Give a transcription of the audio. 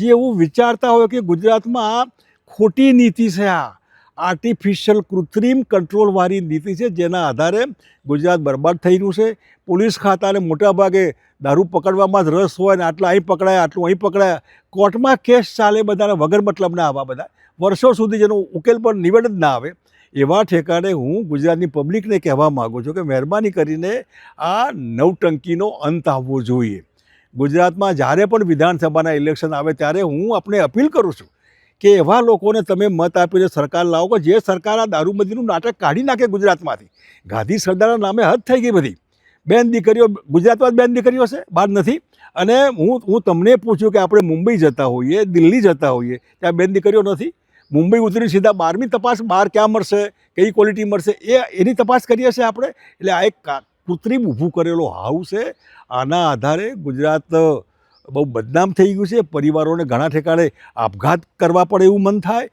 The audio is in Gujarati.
જે એવું વિચારતા હોય કે ગુજરાતમાં આ ખોટી નીતિ છે, આ આર્ટિફિશિયલ કૃત્રિમ કંટ્રોલવાળી નીતિ છે, જેના આધારે ગુજરાત બરબાદ થઈ રહ્યું છે. પોલીસ ખાતાને મોટાભાગે દારૂ પકડવામાં જ રસ હોય ને આટલા અહીં પકડાયા, આટલું અહીં પકડાયા, કોર્ટમાં કેસ ચાલે બધાને વગર મતલબના આવા બધા વર્ષો સુધી જેનો ઉકેલ પણ નિવેડ જ ના આવે. એવા ઠેકાણે હું ગુજરાતની પબ્લિકને કહેવા માગું છું કે મહેરબાની કરીને આ નવટંકીનો અંત આવવો જોઈએ. ગુજરાતમાં જ્યારે પણ વિધાનસભાના ઇલેક્શન આવે ત્યારે હું આપણે અપીલ કરું છું કે એવા લોકોને તમે મત આપીને સરકાર લાવો કે જે સરકાર આ દારૂબંધીનું નાટક કાઢી નાખે ગુજરાતમાંથી. ગાંધી સરદારના નામે હદ થઈ ગઈ બધી. બેન દીકરીઓ ગુજરાતમાં જ બેન દીકરીઓ છે, બહાર નથી. અને હું તમને પૂછ્યું કે આપણે મુંબઈ જતા હોઈએ, દિલ્હી જતા હોઈએ, ત્યાં બેન દીકરીઓ નથી. મુંબઈ ઉતરી સીધા બહારની તપાસ, બહાર ક્યાં મળશે, કઈ ક્વોલિટી મળશે, એની તપાસ કરીએ છીએ આપણે. એટલે આ એક કૃત્રિમ ઊભું કરેલો હાઉસ છે. આના આધારે ગુજરાત બહુ બદનામ થઈ ગયું છે. પરિવારોને ઘણા ઠેકાણે આપઘાત કરવા પડે એવું મન થાય.